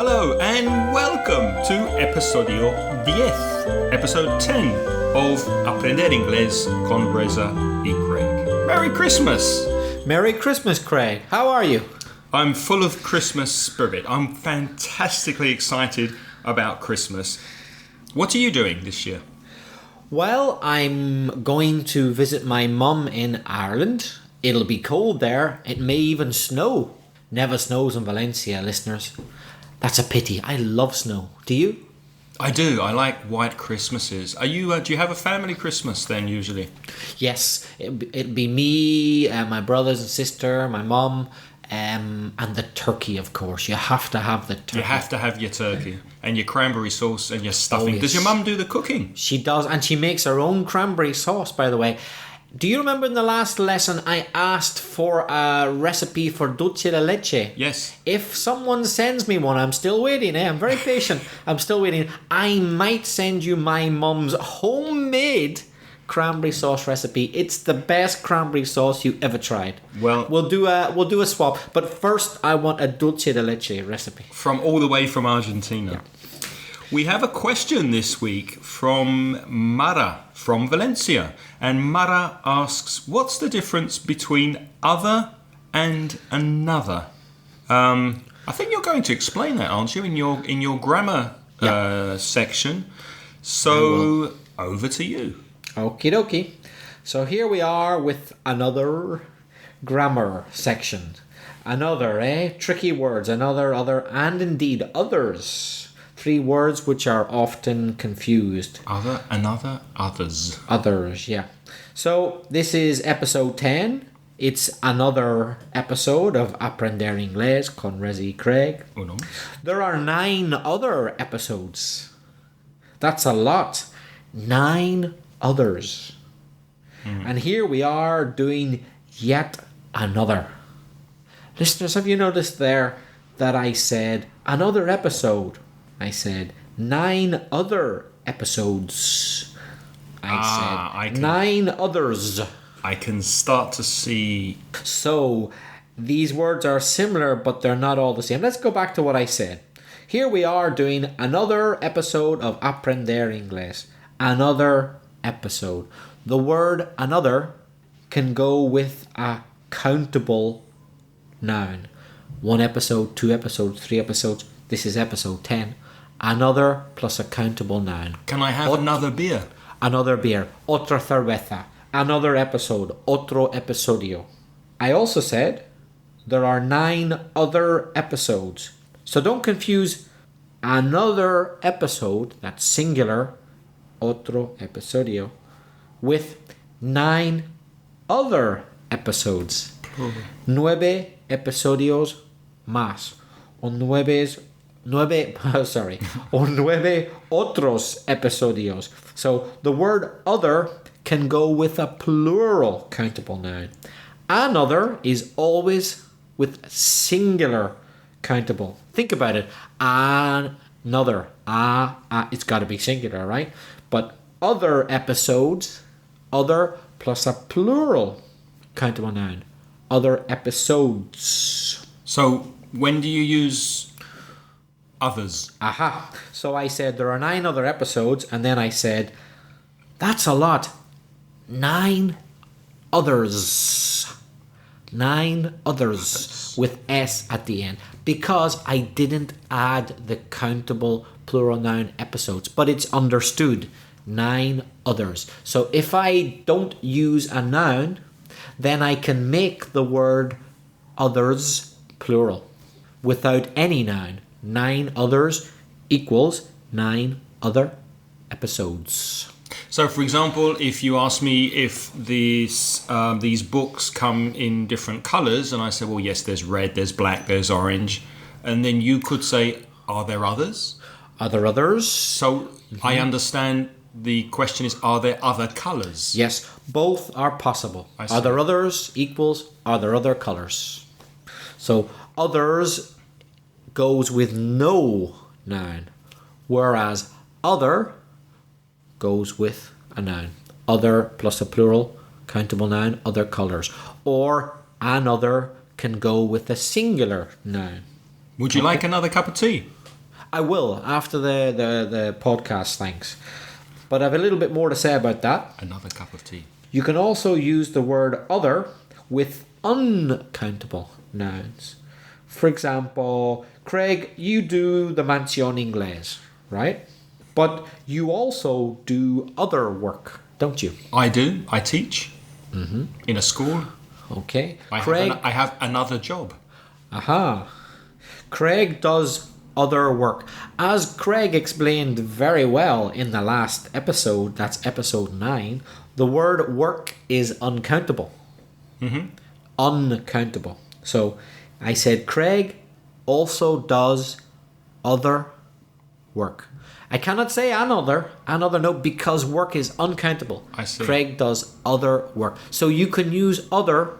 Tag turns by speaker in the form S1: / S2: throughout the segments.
S1: Hello and welcome to Episodio 10, episode 10 of Aprender inglés con Reza y Craig. Merry Christmas!
S2: Merry Christmas, Craig. How are you?
S1: I'm full of Christmas spirit. I'm fantastically excited about Christmas. What are you doing this year?
S2: Well, I'm going to visit my mum in Ireland. It'll be cold there. It may even snow. Never snows in Valencia, listeners. That's a pity. I love snow. Do you?
S1: I do. I like white Christmases. Are you? Do you have a family Christmas then usually?
S2: Yes. It'd be me, my brothers and sister, my mum, and the turkey, of course. You have to have the turkey.
S1: You have to have your turkey and your cranberry sauce and your stuffing.
S2: Oh, yes.
S1: Does your mum do the cooking?
S2: She does, and she makes her own cranberry sauce, by the way. Do you remember in the last lesson I asked for a recipe for dulce de leche?
S1: Yes.
S2: If someone sends me one, I'm still waiting. I'm very patient. I'm still waiting. I might send you my mum's homemade cranberry sauce recipe. It's the best cranberry sauce you ever tried.
S1: Well,
S2: we'll do a swap. But first, I want a dulce de leche recipe.
S1: From all the way from Argentina. Yeah. We have a question this week from Mara from Valencia. And Mara asks, what's the difference between other and another? I think you're going to explain that, aren't you, in your grammar section. So over to you.
S2: Okie dokie. So here we are with another grammar section. Another, tricky words. Another, other, and indeed others. 3 words which are often confused.
S1: Other, another, others.
S2: Others, yeah. So this is episode 10. It's another episode of Aprender inglés con Reza y Craig.
S1: Oh, no.
S2: There are 9 other episodes. That's a lot. 9 others. And here we are doing yet another. Listeners, have you noticed there that I said another episode? I said 9 other episodes. I said 9 others.
S1: I can start to see.
S2: So these words are similar, but they're not all the same. Let's go back to what I said. Here we are doing another episode of Aprender inglés. Another episode. The word another can go with a countable noun. 1 episode, 2 episodes, 3 episodes. This is episode 10. Another plus a countable noun.
S1: Can I have another beer?
S2: Another beer. Otra cerveza. Another episode. Otro episodio. I also said there are 9 other episodes. So don't confuse another episode, that's singular, otro episodio, with 9 other episodes.
S1: Plural.
S2: 9 episodios más. O 9 otros episodios. So the word other can go with a plural countable noun. Another is always with singular countable. Think about it. Another. It's got to be singular, right? But other episodes, other plus a plural countable noun. Other episodes.
S1: So when do you use others?
S2: Aha. So I said there are 9 other episodes, and then I said, that's a lot. 9 others. 9 others with S at the end. Because I didn't add the countable plural noun episodes. But it's understood. 9 others. So if I don't use a noun, then I can make the word others plural without any noun. 9 others equals 9 other episodes.
S1: So, for example, if you ask me if these books come in different colours, and I say, well, yes, there's red, there's black, there's orange, and then you could say, are there others?
S2: Are there others?
S1: So, I understand the question is, are there other colours?
S2: Yes, both are possible. Are there others equals, are there other colours? So, others goes with no noun, whereas other goes with a noun. Other plus a plural countable noun, other colours. Or another can go with a singular noun.
S1: Would you like another cup of tea?
S2: I will, after the podcast, thanks. But I have a little bit more to say about that.
S1: Another cup of tea.
S2: You can also use the word other with uncountable nouns. For example, Craig, you do the mención inglés, right? But you also do other work, don't you?
S1: I do. I teach in a school.
S2: Okay.
S1: I have another job.
S2: Aha. Craig does other work. As Craig explained very well in the last episode, that's episode 9, the word work is uncountable. Uncountable. So I said Craig also does other work. I cannot say another note because work is uncountable.
S1: I see.
S2: Craig does other work. So you can use other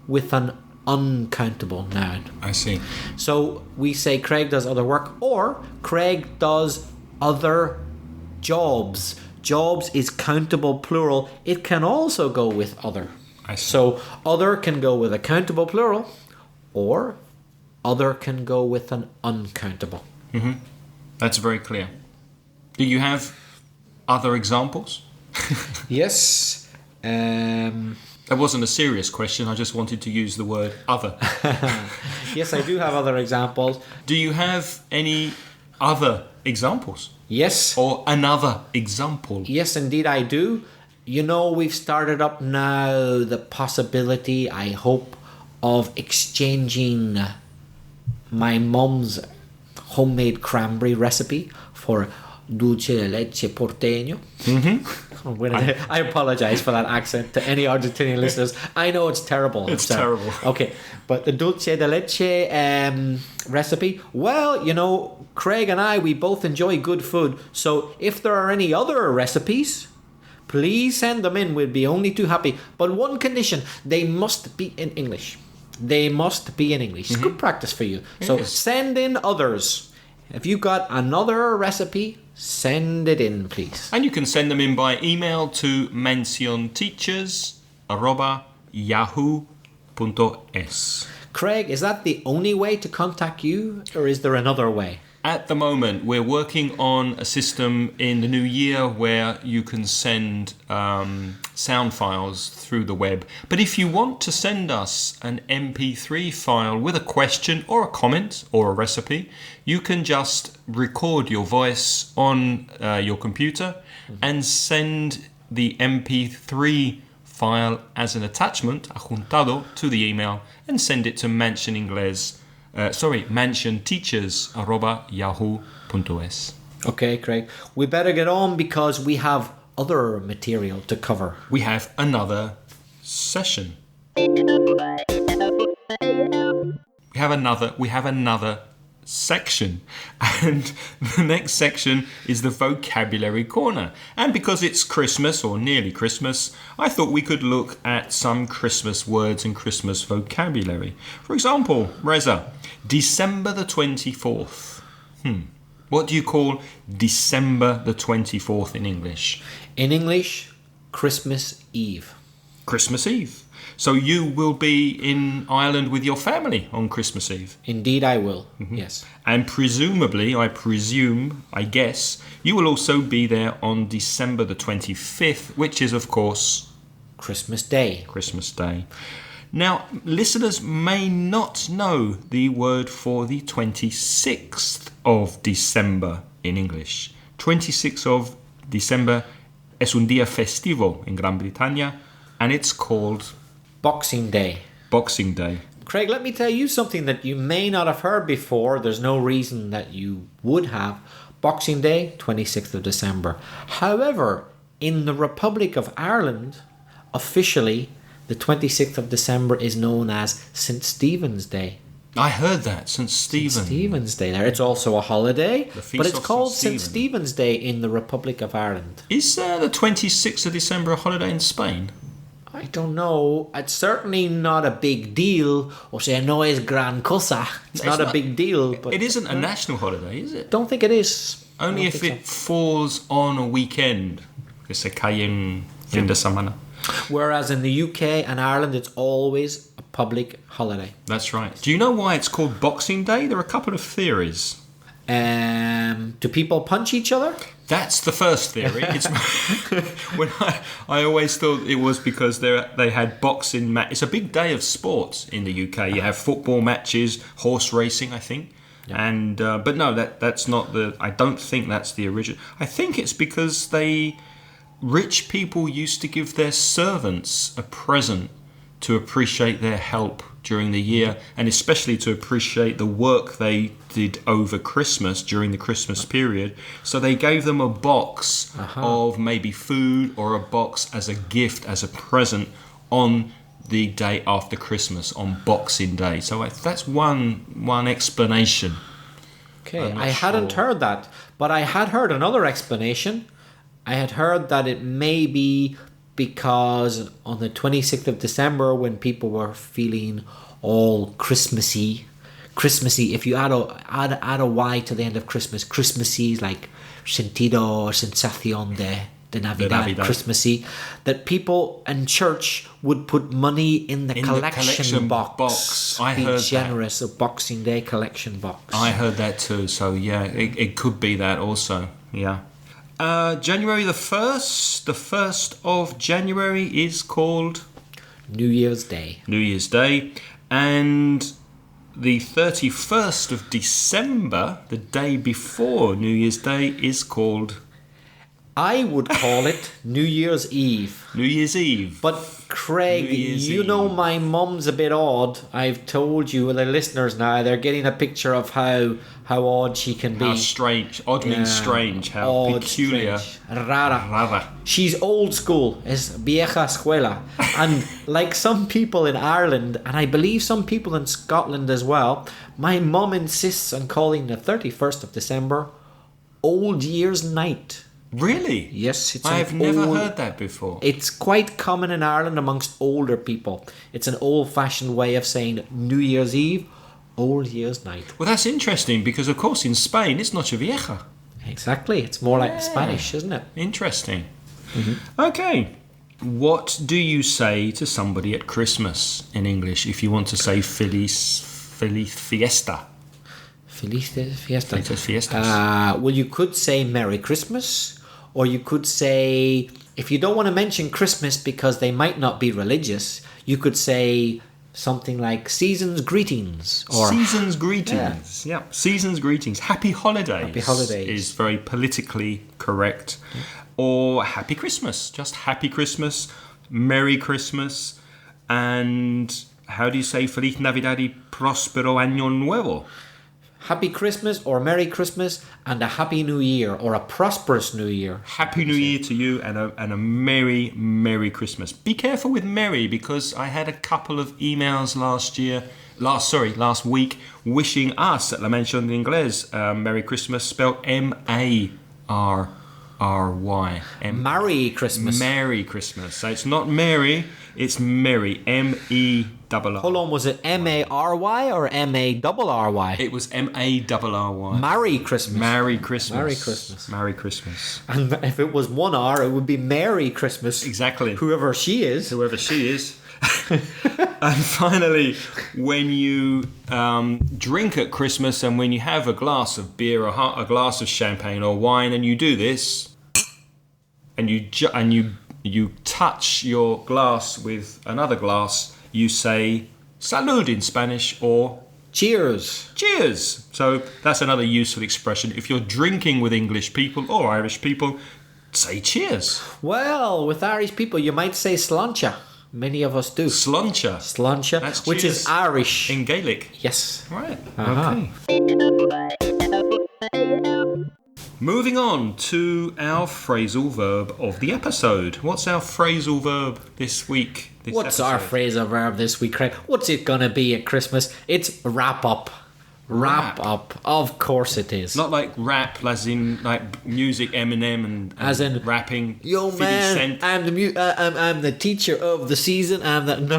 S2: with an uncountable noun.
S1: I see.
S2: So we say Craig does other work, or Craig does other jobs. Jobs is countable plural. It can also go with other.
S1: I see.
S2: So other can go with a countable plural, or other can go with an uncountable.
S1: That's very clear. Do you have other examples?
S2: Yes.
S1: That wasn't a serious question. I just wanted to use the word other.
S2: Yes, I do have other examples.
S1: Do you have any other examples?
S2: Yes.
S1: Or another example?
S2: Yes, indeed I do. You know, we've started up now the possibility, I hope, of exchanging my mum's homemade cranberry recipe for dulce de leche porteño. I apologize for that accent to any Argentinian listeners. I know it's terrible.
S1: It's terrible.
S2: Okay, but the dulce de leche recipe, well, you know, Craig and I, we both enjoy good food. So if there are any other recipes, please send them in. We'd be only too happy. But one condition, they must be in English. They must be in English. It's good practice for you. So send in others. If you've got another recipe, send it in, please.
S1: And you can send them in by email to mencionteachers@yahoo.es.
S2: Craig, is that the only way to contact you, or is there another way?
S1: At the moment, we're working on a system in the new year where you can send sound files through the web. But if you want to send us an MP3 file with a question or a comment or a recipe, you can just record your voice on your computer and send the MP3 file as an attachment, adjuntado, to the email and send it to mentionteachers@yahoo.es.
S2: Okay, Craig. We better get on because we have other material to cover.
S1: We have another session. We have another section. And the next section is the vocabulary corner. And because it's Christmas or nearly Christmas, I thought we could look at some Christmas words and Christmas vocabulary. For example, Reza, December the 24th. What do you call December the 24th in English?
S2: In English, Christmas Eve.
S1: Christmas Eve. So you will be in Ireland with your family on Christmas Eve?
S2: Indeed I will, yes.
S1: And presumably, I guess, you will also be there on December the 25th, which is, of course,
S2: Christmas Day.
S1: Christmas Day. Now, listeners may not know the word for the 26th of December in English. 26th of December es un día festivo in Gran Bretaña, and it's called
S2: Boxing Day.
S1: Boxing Day.
S2: Craig, let me tell you something that you may not have heard before. There's no reason that you would have. Boxing Day, 26th of December. However, in the Republic of Ireland, officially, the 26th of December is known as St. Stephen's Day.
S1: I heard that, St. Stephen.
S2: St. Stephen's Day there. It's also a holiday,
S1: feast
S2: but it's
S1: of
S2: called
S1: St.
S2: St. Stephen's Day in the Republic of Ireland.
S1: Is the 26th of December a holiday in Spain?
S2: I don't know. It's certainly not a big deal. O sea, no es gran cosa. It's not a big deal. But
S1: it isn't a national holiday, is it?
S2: Don't think it is.
S1: Only if it falls on a weekend. Que se cae en fin de semana.
S2: Whereas in the UK and Ireland, it's always a public holiday.
S1: That's right. Do you know why it's called Boxing Day? There are a couple of theories.
S2: Do people punch each other?
S1: That's the first theory. It's when I always thought it was because they had boxing It's a big day of sports in the UK. You have football matches, horse racing, I think. Yeah. And but no, that's not the. I don't think that's the origin. I think it's because rich people used to give their servants a present to appreciate their help during the year, and especially to appreciate the work they did over Christmas during the Christmas period. So they gave them a box of maybe food or a box as a gift, as a present on the day after Christmas, on Boxing Day. So that's one explanation.
S2: Okay, I hadn't heard that, but I had heard another explanation. I had heard that it may be because on the 26th of December, when people were feeling all Christmassy, if you add a Y to the end of Christmas, Christmassy is like sentido or sensación de Navidad, Christmassy, that people in church would put money in the collection box.
S1: I heard
S2: generous, a Boxing Day collection box.
S1: I heard that too, so yeah, it could be that also, yeah. January the 1st of January is called
S2: New Year's Day.
S1: New Year's Day. And the 31st of December, the day before New Year's Day, is called...
S2: I would call it New Year's Eve.
S1: New Year's Eve.
S2: But Craig, you know my mum's a bit odd. I've told you, the listeners now, they're getting a picture of how odd she can be.
S1: How strange. Odd means strange. How
S2: odd,
S1: peculiar.
S2: Strange. Rara. She's old school. Es vieja escuela. And like some people in Ireland, and I believe some people in Scotland as well, my mum insists on calling the 31st of December Old Year's Night.
S1: Really?
S2: Yes,
S1: I've never heard that before.
S2: It's quite common in Ireland amongst older people. It's an old-fashioned way of saying New Year's Eve, Old Year's Night.
S1: Well, that's interesting because, of course, in Spain, it's Noche Vieja.
S2: Exactly. It's more like Spanish, isn't it?
S1: Interesting. Mm-hmm. Okay. What do you say to somebody at Christmas in English if you want to say Feliz Fiesta?
S2: Felices Fiestas.
S1: Felices Fiestas.
S2: Well, you could say Merry Christmas. Or you could say, if you don't want to mention Christmas because they might not be religious, you could say something like Season's Greetings. Or
S1: Season's Greetings. Yeah. Season's Greetings. Happy Holidays.
S2: Happy Holidays.
S1: Is very politically correct. Yeah. Or Happy Christmas. Just Happy Christmas. Merry Christmas. And how do you say Feliz Navidad y Próspero Año Nuevo?
S2: Happy Christmas or Merry Christmas and a Happy New Year or a prosperous New Year.
S1: Happy New Year to you and a Merry, Merry Christmas. Be careful with Merry because I had a couple of emails last week wishing us at La Mention en Inglés Merry Christmas, spelled M-A-R-R-Y.
S2: Merry Christmas.
S1: Merry Christmas. So it's not Mary, it's Merry. M-E-R-R-Y.
S2: Hold on, was it M-A-R-Y or M-A-R-R-Y?
S1: It was M-A-R-R-Y.
S2: Merry Christmas.
S1: Merry Christmas.
S2: Merry Christmas.
S1: Merry Christmas.
S2: And if it was one R, it would be Merry Christmas.
S1: Exactly.
S2: Whoever she is.
S1: And finally, when you drink at Christmas and when you have a glass of beer or a glass of champagne or wine and you do this and you touch your glass with another glass, you say salud in Spanish or
S2: cheers.
S1: Cheers. So that's another useful expression. If you're drinking with English people or Irish people, say cheers.
S2: Well, with Irish people, you might say sláinte. Many of us do.
S1: Sláinte.
S2: Sláinte, which is Irish.
S1: In Gaelic.
S2: Yes.
S1: Right.
S2: Uh-huh.
S1: Okay. Moving on to our phrasal verb of the episode. What's our phrasal verb this week?
S2: What's our phrasal verb this week, Craig? What's it going to be at Christmas? It's wrap up. Wrap up. Of course it is.
S1: Not like rap, as in like music, Eminem, and
S2: as in
S1: rapping.
S2: Yo,
S1: 50
S2: man,
S1: Cent.
S2: I'm the teacher of the season. I'm rapping.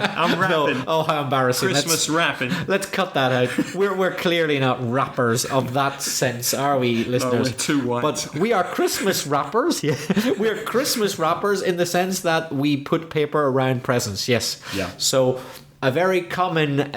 S1: I'm rapping.
S2: No. Oh, how embarrassing!
S1: Christmas rapping.
S2: Let's cut that out. We're clearly not rappers of that sense, are we, listeners?
S1: Oh, we're too white.
S2: But we are Christmas rappers. Yeah. We're Christmas rappers in the sense that we put paper around presents. Yes.
S1: Yeah.
S2: So A very common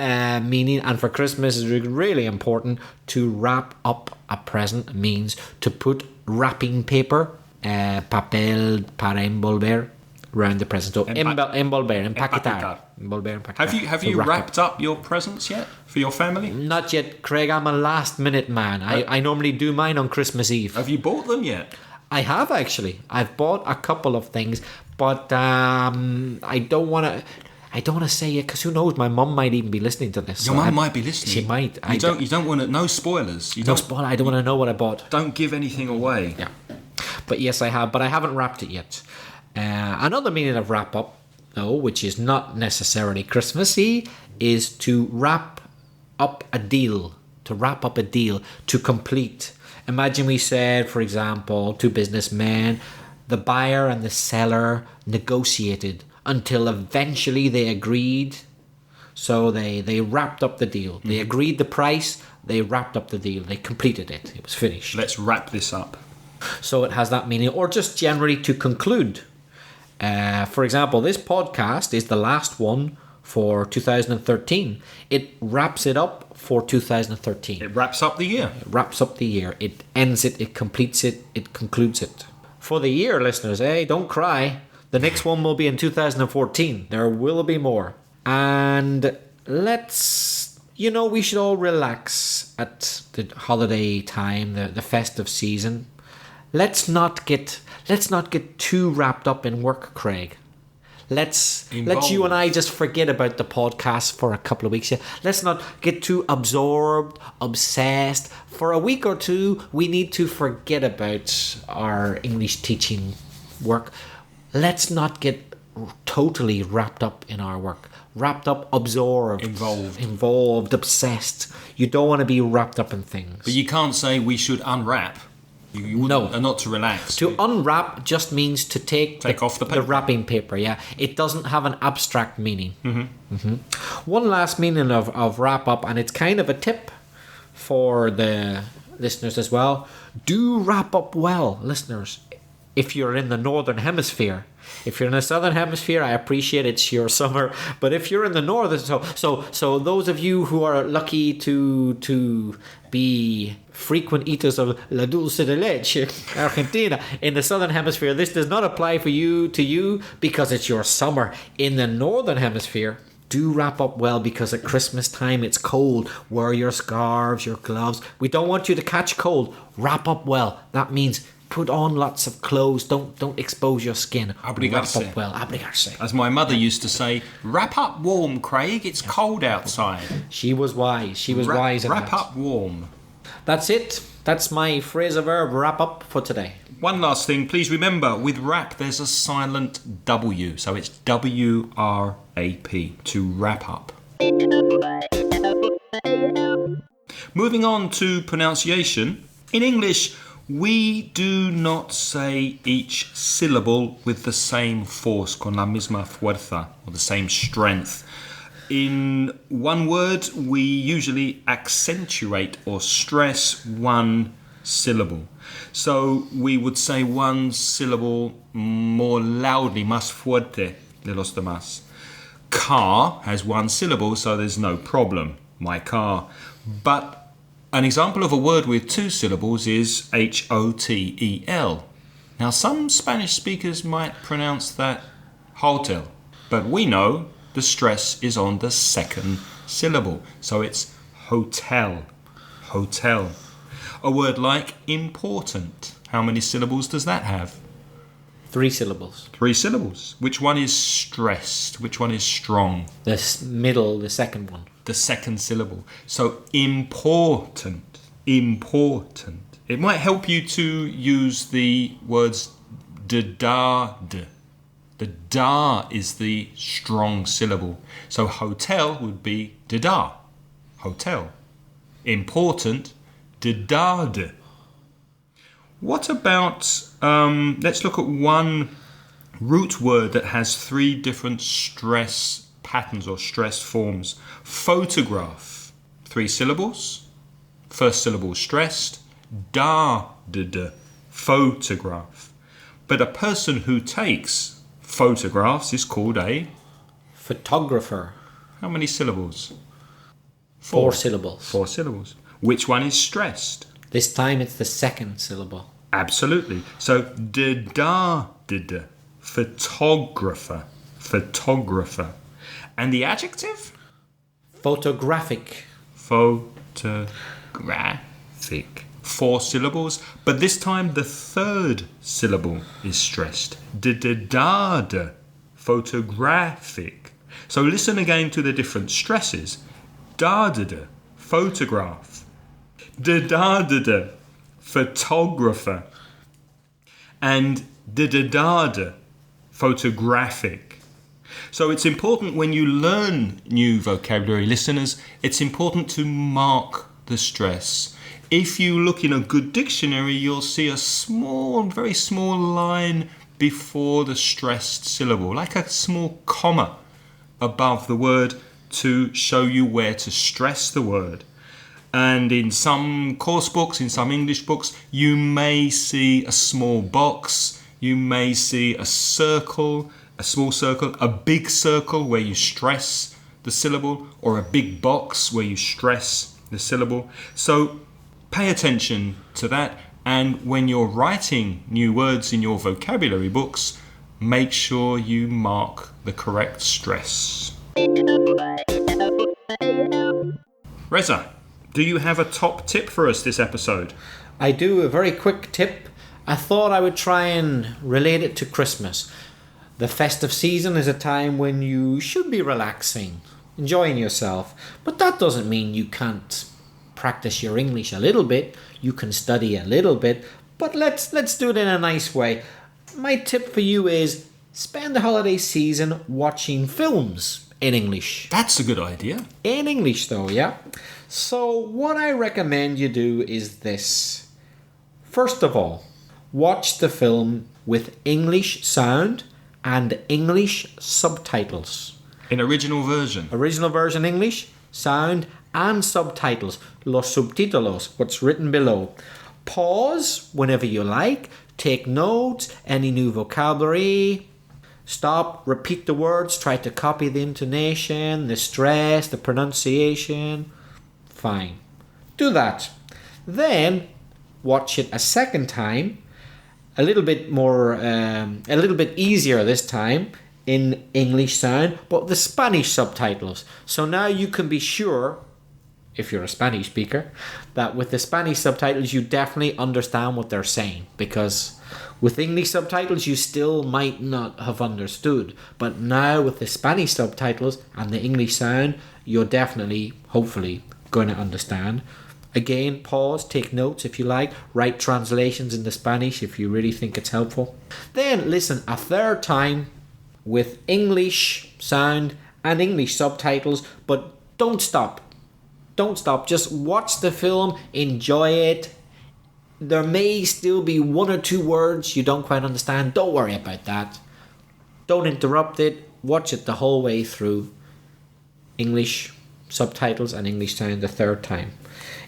S2: meaning, and for Christmas is really important, to wrap up a present means to put wrapping paper, papel para envolver, around the present. So envolver, empaquetar. Envolver, empaquetar.
S1: Have you wrapped up your presents yet for your family?
S2: Not yet, Craig. I'm a last minute man. I normally do mine on Christmas Eve.
S1: Have you bought them yet?
S2: I have, actually. I've bought a couple of things, but I don't want to say it because who knows? My mum might even be listening to this.
S1: Your mum might be listening.
S2: She might.
S1: You don't want to. No spoilers.
S2: No spoiler. I don't want to know what I bought.
S1: Don't give anything away.
S2: Yeah, but yes, I have. But I haven't wrapped it yet. Another meaning of wrap up, though, which is not necessarily Christmassy, is to wrap up a deal. To wrap up a deal. To complete. Imagine we said, for example, two businessmen, the buyer and the seller negotiated until eventually they agreed. So they wrapped up the deal. They agreed the price, they wrapped up the deal. They completed it. It was finished.
S1: Let's wrap this up.
S2: So it has that meaning. Or just generally to conclude. For example, this podcast is the last one for 2013. It wraps it up for 2013.
S1: It wraps up the year.
S2: It wraps up the year. It ends it. It completes it. It concludes it. For the year, listeners, don't cry. The next one will be in 2014. There will be more. And we should all relax at the holiday time, the festive season. Let's not get too wrapped up in work, Craig. Let's you and I just forget about the podcast for a couple of weeks. Let's not get too absorbed, obsessed. For a week or two, we need to forget about our English teaching work. Let's not get totally wrapped up in our work. Wrapped up, absorbed, involved, obsessed. You don't want to be wrapped up in things.
S1: But you can't say we should unwrap. Not to relax.
S2: To unwrap just means to take
S1: off the paper.
S2: The wrapping paper, yeah. It doesn't have an abstract meaning. One last meaning of wrap up, and it's kind of a tip for the listeners as well. Do wrap up well, listeners. If you're in the northern hemisphere. If you're in the southern hemisphere, I appreciate it's your summer. But if you're in the northern, so those of you who are lucky to be frequent eaters of la dulce de leche, Argentina, in the southern hemisphere, this does not apply to you because it's your summer. In the northern hemisphere, do wrap up well because at Christmas time it's cold. Wear your scarves, your gloves. We don't want you to catch cold. Wrap up well. That means put on lots of clothes. Don't expose your skin.
S1: Abrigarse.
S2: Wrap up well. Abrigarse.
S1: As my mother used to say, wrap up warm, Craig. It's cold outside.
S2: She was wise. She was wise.
S1: Wrap up warm.
S2: That's it. That's my phrasal verb wrap up for today.
S1: One last thing. Please remember, with wrap, there's a silent W. So it's W-R-A-P, to wrap up. Moving on to pronunciation. In English, we do not say each syllable with the same force, con la misma fuerza, or the same strength. In one word, we usually accentuate or stress one syllable. So we would say one syllable more loudly, más fuerte de los demás. Car has one syllable, so there's no problem. My car. But an example of a word with two syllables is H-O-T-E-L. Now, some Spanish speakers might pronounce that hotel, but we know the stress is on the second syllable. So it's hotel, hotel. A word like important. How many syllables does that have?
S2: 3 syllables.
S1: 3 syllables. Which one is stressed? Which one is strong?
S2: The middle, the second one.
S1: The second syllable. So important, important. It might help you to use the words da. The da is the strong syllable. So hotel would be da. Hotel. Important, da. What about, let's look at one root word that has 3 different stress patterns or stress forms. Photograph, 3 syllables. First syllable stressed, da, photograph. But a person who takes photographs is called a
S2: photographer.
S1: How many syllables?
S2: Four syllables.
S1: 4 syllables. Which one is stressed?
S2: This time it's the second syllable.
S1: Absolutely. So, de-da-de-de. Photographer. Photographer. And the adjective?
S2: Photographic.
S1: Photographic. 4 syllables, but this time the third syllable is stressed. De-de-da-de. Photographic. So listen again to the different stresses. Da-de-de. Photograph. De-da-de-de. Photographer. And de-de-da-de. Photographic. So it's important when you learn new vocabulary, listeners, it's important to mark the stress. If you look in a good dictionary, you'll see a small, very small line before the stressed syllable, like a small comma above the word to show you where to stress the word. And in some course books, in some English books, you may see a small box, you may see a circle, a small circle, a big circle where you stress the syllable, or a big box where you stress the syllable. So pay attention to that, and when you're writing new words in your vocabulary books, make sure you mark the correct stress. Reza, do you have a top tip for us this episode?
S2: I do, a very quick tip. I thought I would try and relate it to Christmas. The festive season is a time when you should be relaxing, enjoying yourself, but that doesn't mean you can't practice your English a little bit. You can study a little bit, but let's do it in a nice way. My tip for you is spend the holiday season watching films in English.
S1: That's a good idea.
S2: In English though, yeah? So what I recommend you do is this. First of all, watch the film with English sound and English subtitles.
S1: In original version.
S2: Original version English, sound and subtitles. Los subtítulos, what's written below. Pause whenever you like. Take notes, any new vocabulary. Stop, repeat the words, try to copy the intonation, the stress, the pronunciation. Fine. Do that. Then watch it a second time. A little bit more, a little bit easier this time in English sound, but the Spanish subtitles. So now you can be sure, if you're a Spanish speaker, that with the Spanish subtitles you definitely understand what they're saying, because with English subtitles you still might not have understood, but now with the Spanish subtitles and the English sound you're definitely, hopefully, going to understand. Again, pause, take notes if you like, write translations into Spanish if you really think it's helpful. Then listen a third time with English sound and English subtitles, but don't stop. Don't stop. Just watch the film, enjoy it. There may still be one or two words you don't quite understand. Don't worry about that. Don't interrupt it. Watch it the whole way through. English subtitles and English sound the third time.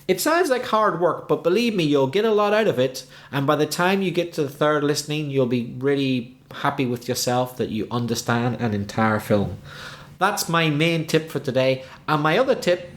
S2: It sounds like hard work, but believe me, you'll get a lot out of it. And by the time you get to the third listening, you'll be really happy with yourself that you understand an entire film. That's my main tip for today. And my other tip,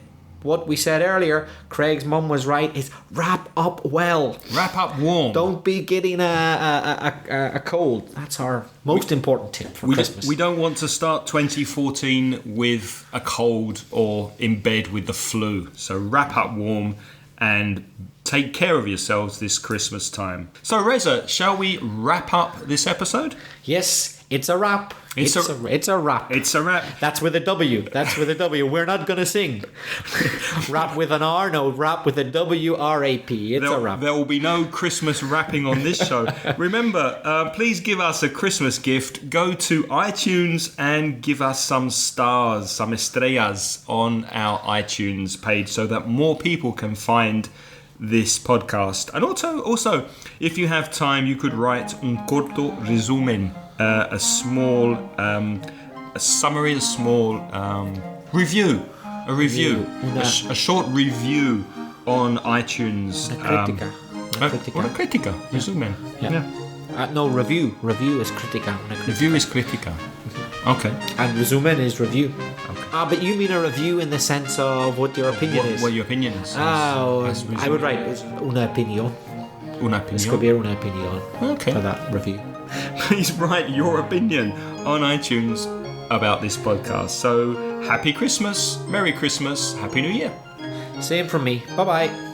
S2: what we said earlier, Craig's mum was right, is wrap up well.
S1: Wrap up warm.
S2: Don't be getting a cold. That's our most important tip for Christmas.
S1: We don't want to start 2014 with a cold or in bed with the flu. So wrap up warm and take care of yourselves this Christmas time. So Reza, shall we wrap up this episode?
S2: Yes, it's a wrap. It's a wrap.
S1: It's a wrap.
S2: That's with a W. That's with a W. We're not going to sing. Rap with an R. No, rap with a W-R-A-P. It's a wrap.
S1: There will be no Christmas rapping on this show. Remember, please give us a Christmas gift. Go to iTunes and give us some stars, some estrellas on our iTunes page so that more people can find this podcast. And also, if you have time, you could write un corto resumen, a small a summary, a small review, a short review on iTunes. Una crítica, resumen.
S2: Yeah. No, review. Review is crítica.
S1: Review is crítica. Okay.
S2: And resumen is review.
S1: Okay.
S2: But you mean a review in the sense of what your opinion is?
S1: What your opinion is.
S2: I would write una opinión.
S1: Una opinión.
S2: Escribir una opinión
S1: Okay.
S2: for that review.
S1: Please write your opinion on iTunes about this podcast. So, happy Christmas, Merry Christmas, Happy New Year.
S2: Same from me. Bye-bye.